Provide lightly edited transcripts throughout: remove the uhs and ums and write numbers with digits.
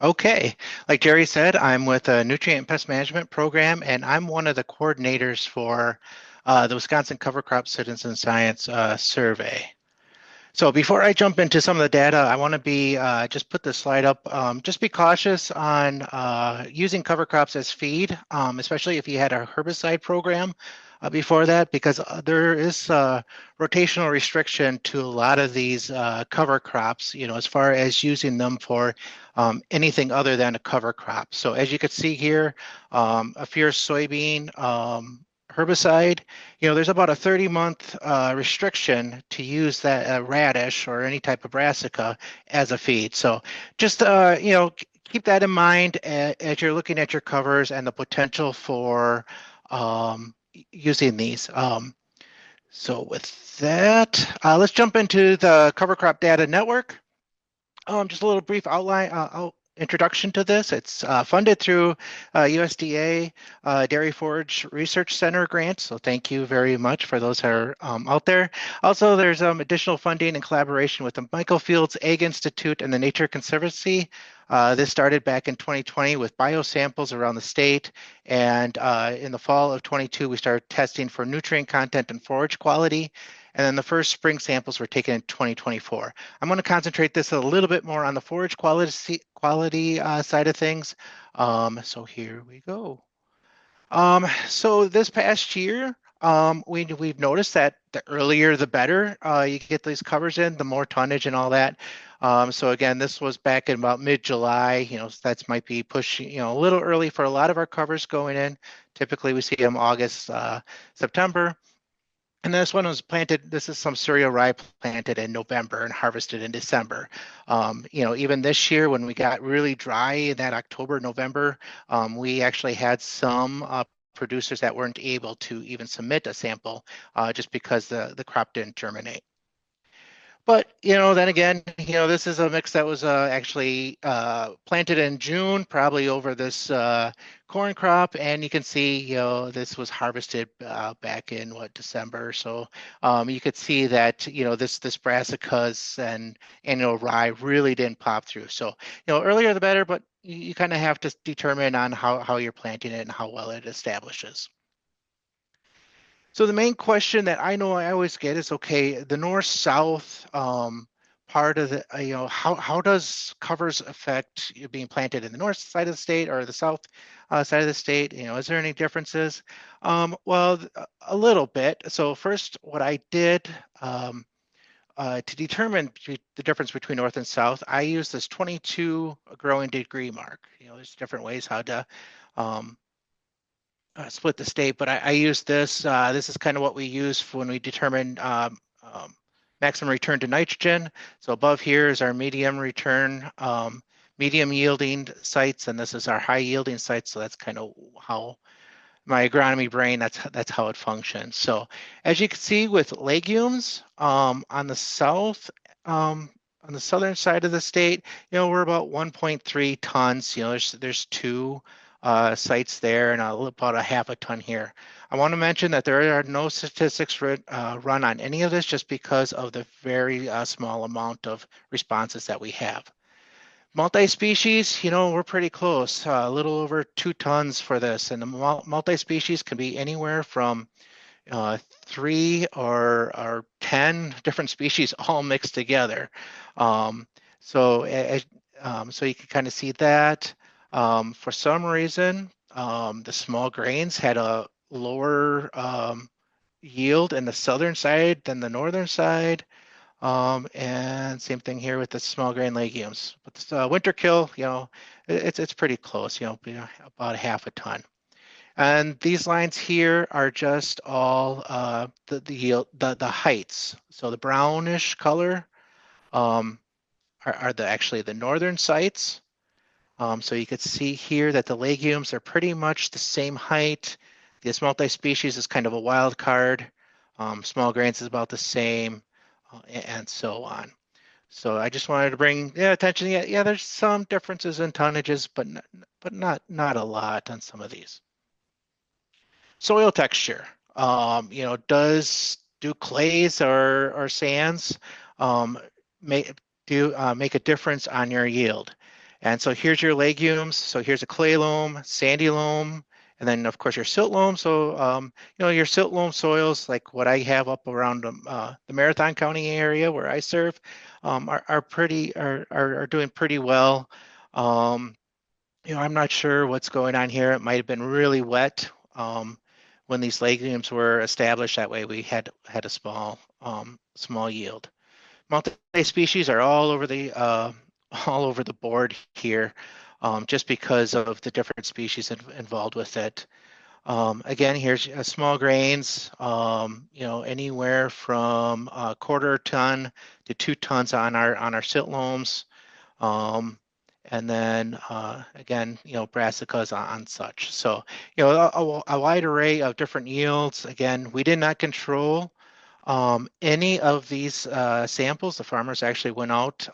Okay, like Jerry said, I'm with a nutrient pest management program, and I'm one of the coordinators for the Wisconsin Cover Crop Citizen Science Survey. So before I jump into some of the data, I want to be just put this slide up. Just be cautious on using cover crops as feed, especially if you had a herbicide program before that, because there is rotational restriction to a lot of these cover crops, as far as using them for anything other than a cover crop. So as you can see here, a fierce soybean herbicide, there's about a 30-month restriction to use that radish or any type of brassica as a feed. So just, keep that in mind as you're looking at your covers and the potential for using these. So with that, let's jump into the cover crop data network. Just a little brief outline, introduction to this. It's funded through USDA Dairy Forage Research Center grants. So thank you very much for those that are out there. Also, there's additional funding in collaboration with the Michael Fields Ag Institute and the Nature Conservancy. This started back in 2020 with biosamples around the state. And in the fall of 22, we started testing for nutrient content and forage quality. And then the first spring samples were taken in 2024. I'm going to concentrate this a little bit more on the forage quality side of things. So here we go. So this past year, we've noticed that the earlier the better you get these covers in, the more tonnage and all that. So again, this was back in about mid-July. So that might be pushing, a little early for a lot of our covers going in. Typically, we see them August, September. And this one was planted, this is some cereal rye planted in November and harvested in December. Even this year when we got really dry in that October, November, we actually had some producers that weren't able to even submit a sample just because the crop didn't germinate. But, then again, this is a mix that was actually planted in June, probably over this corn crop. And you can see, this was harvested back in December. So you could see that, this brassicas and annual rye really didn't pop through. So, earlier the better, but you kind of have to determine on how you're planting it and how well it establishes. So the main question that I know I always get is, okay, the north-south part of the, how does covers affect being planted in the north side of the state or the south side of the state? Is there any differences? Well, a little bit. So first, what I did to determine the difference between north and south, I use this 22 growing degree mark. There's different ways how to split the state, but I use this. This is kind of what we use when we determine maximum return to nitrogen. So above here is our medium return, medium yielding sites, and this is our high yielding sites. So that's kind of how my agronomy brain, that's how it functions. So as you can see with legumes on the south, on the southern side of the state, we're about 1.3 tons. There's two sites there and about a half a ton here. I want to mention that there are no statistics run on any of this just because of the very small amount of responses that we have. Multi-species, we're pretty close, a little over 2 tons for this. And the multi-species can be anywhere from 3 or 10 different species all mixed together. So you can kind of see that. For some reason, the small grains had a lower yield in the southern side than the northern side. And same thing here with the small grain legumes. But the winter kill, it's pretty close, about half a ton. And these lines here are just all the yield, the heights. So the brownish color are actually the northern sites. So you could see here that the legumes are pretty much the same height. This multi-species is kind of a wild card. Small grains is about the same, and so on. So I just wanted to bring attention. Yeah, there's some differences in tonnages, but not a lot on some of these. Soil texture. Do clays or sands make a difference on your yield? And so here's your legumes. So here's a clay loam, sandy loam, and then of course your silt loam. So your silt loam soils, like what I have up around the Marathon County area where I serve, are doing pretty well. Um, I'm not sure what's going on here. It might have been really wet when these legumes were established. That way we had a small yield. Multi-species are all over the all over the board here, just because of the different species involved with it. Again, here's small grains, anywhere from a quarter ton to 2 tons on our silt loams. And then again, brassicas on such. So, a wide array of different yields. Again, we did not control any of these samples. The farmers actually went out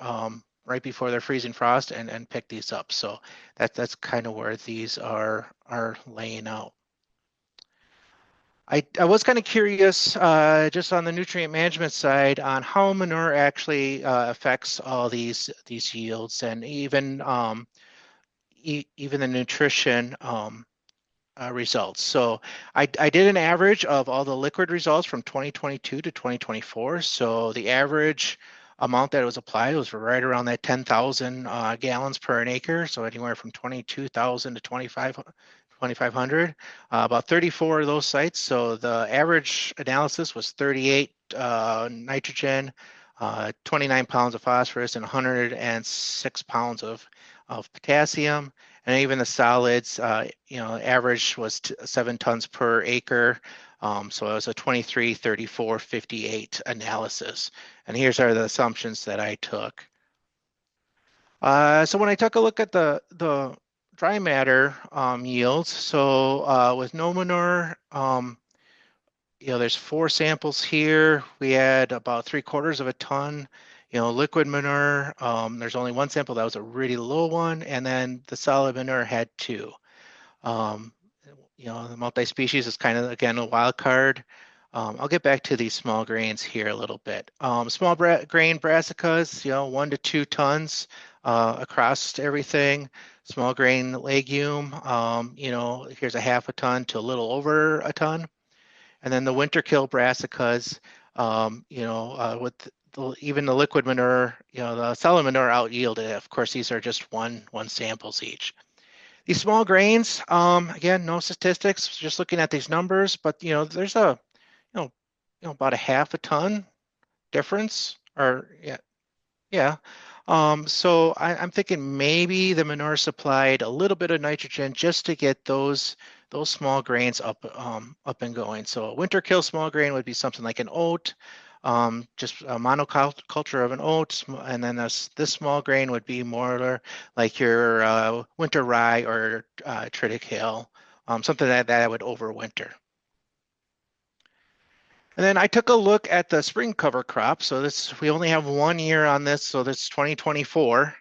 right before their freezing frost and picked these up. So that's kind of where these are laying out. I was kind of curious, just on the nutrient management side, on how manure actually affects all these yields, and even even the nutrition results. So I did an average of all the liquid results from 2022 to 2024. So the average amount that was applied was right around that 10,000 gallons per an acre. So anywhere from 22,000 to 2,500, about 34 of those sites. So the average analysis was 38 nitrogen, 29 pounds of phosphorus, and 106 pounds of potassium. And even the solids, average was 7 tons per acre. So it was a 23, 34, 58 analysis. And here's are the assumptions that I took. So when I took a look at the dry matter yields, so with no manure, there's 4 samples here. We had about 3/4 of a ton. Liquid manure, there's only 1 sample that was a really low one, and then the solid manure had 2. The multi-species is kind of, again, a wild card. I'll get back to these small grains here a little bit. Small grain brassicas, 1 to 2 tons across everything. Small grain legume, here's a half a ton to a little over a ton. And then the winter kill brassicas, with even the liquid manure, the solid manure out yielded. Of course, these are just one samples each. These small grains, again, no statistics, just looking at these numbers, but there's about a half a ton difference, or yeah. So I'm thinking maybe the manure supplied a little bit of nitrogen just to get those small grains up and going. So a winter kill small grain would be something like an oat, just a monoculture of an oat, and then this small grain would be more like your winter rye or triticale, something that would overwinter. And then I took a look at the spring cover crop. So we only have 1 year on this, so this is 2024.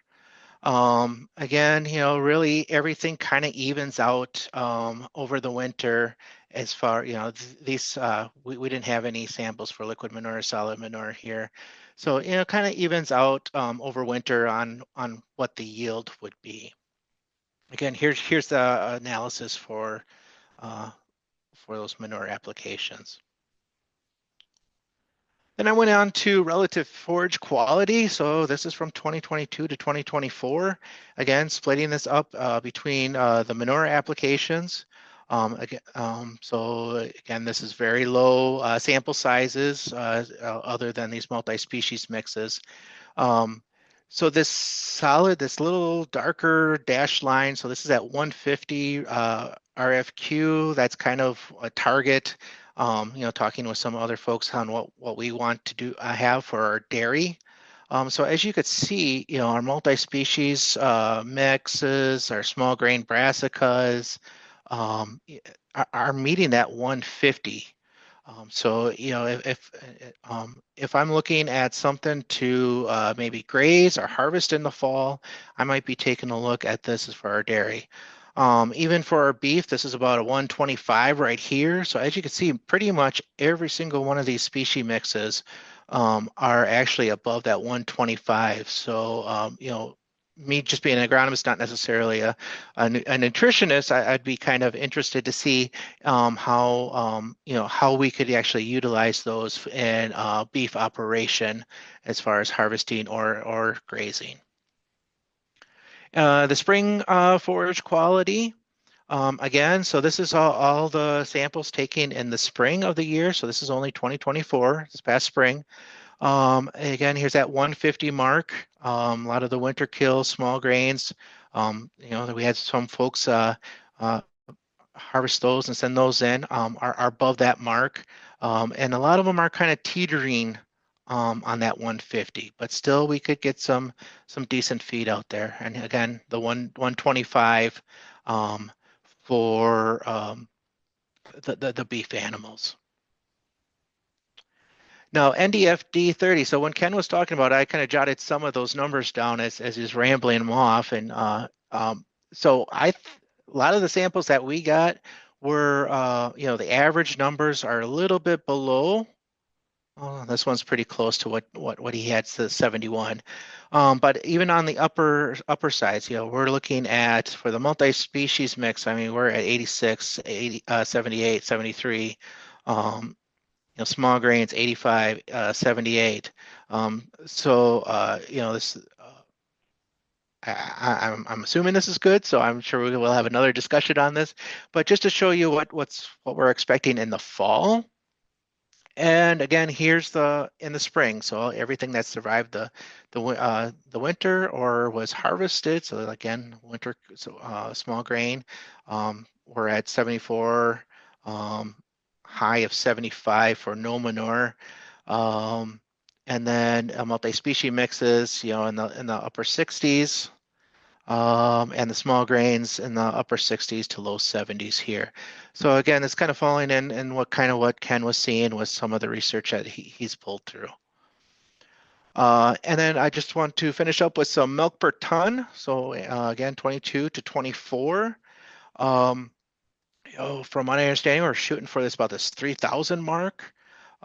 Again, really everything kind of evens out over the winter as far, these, we didn't have any samples for liquid manure or solid manure here. So, kind of evens out over winter on what the yield would be. Again, here's the analysis for those manure applications. Then I went on to relative forage quality. So this is from 2022 to 2024. Again, splitting this up between the manure applications. So again, this is very low sample sizes other than these multi-species mixes. So this little darker dashed line, so this is at 150 RFQ. That's kind of a target. Talking with some other folks on what we want to do have for our dairy. So as you could see, our multi-species mixes, our small grain brassicas are meeting that 150. So if I'm looking at something to maybe graze or harvest in the fall, I might be taking a look at this as for our dairy. Even for our beef, this is about a 125 right here. So as you can see, pretty much every single one of these species mixes are actually above that 125. So me just being an agronomist, not necessarily a nutritionist, I'd be kind of interested to see how how we could actually utilize those in beef operation as far as harvesting or grazing. The spring forage quality. Again, so this is all the samples taken in the spring of the year. So this is only 2024, this past spring. Again, here's that 150 mark. A lot of the winter kills, small grains. We had some folks harvest those and send those in, are above that mark. And a lot of them are kind of teetering on that 150, but still we could get some decent feed out there. And again, the 125 for the beef animals. Now, NDFD 30. So when Ken was talking about it, I kind of jotted some of those numbers down as he's rambling them off. And so a lot of the samples that we got were, the average numbers are a little bit below. Oh, this one's pretty close to what he had, to 71. But even on the upper sides, we're looking at, for the multi-species mix, I mean, we're at 86, 80, 78, 73. Small grains 85, 78. This I'm assuming this is good, so I'm sure we will have another discussion on this. But just to show you what we're expecting in the fall. And again, here's in the spring. So everything that survived the winter or was harvested. So again, winter, small grain. We're at 74. High of 75 for no manure, and then multi-species mixes, in the upper 60s, and the small grains in the upper 60s to low 70s here. So again, it's kind of falling in what Ken was seeing with some of the research that he's pulled through. And then I just want to finish up with some milk per ton. So again, 22 to 24. From my understanding, we're shooting for about this 3,000 mark.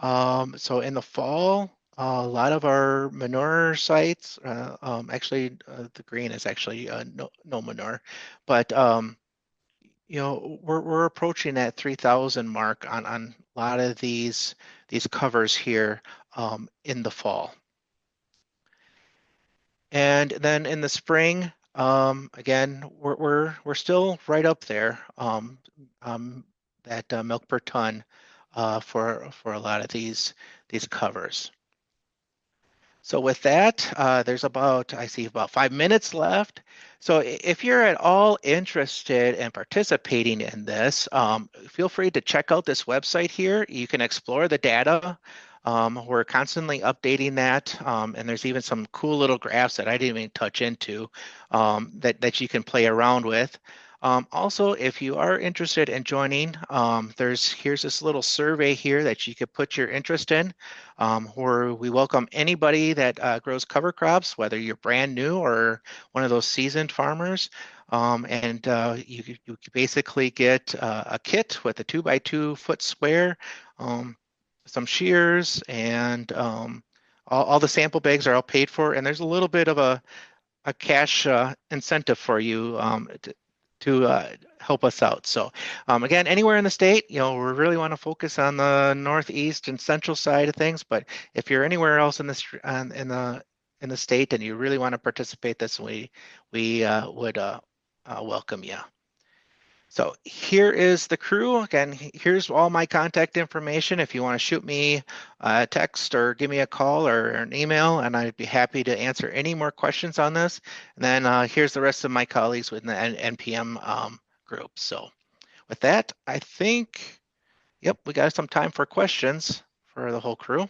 So in the fall, a lot of our manure sites, actually, the green is actually no manure, but we're approaching that 3,000 mark on a lot of these covers here in the fall. And then in the spring, again, we're still right up there. That milk per ton for a lot of these covers. So with that, there's I see about 5 minutes left. So if you're at all interested in participating in this, feel free to check out this website here. You can explore the data. We're constantly updating that, and there's even some cool little graphs that I didn't even touch into that you can play around with. Also, if you are interested in joining, here's this little survey here that you could put your interest in, where we welcome anybody that grows cover crops, whether you're brand new or one of those seasoned farmers. You basically get a kit with a 2x2 foot square, some shears, and all the sample bags are all paid for, and there's a little bit of a cash incentive for you to help us out. So again, anywhere in the state, we really want to focus on the northeast and central side of things. But if you're anywhere else in the state and you really want to participate, we would welcome you. So here is the crew. Again, here's all my contact information. If you want to shoot me a text or give me a call or an email, and I'd be happy to answer any more questions on this. And then here's the rest of my colleagues within the NPM group. So with that, I think, yep, we got some time for questions for the whole crew.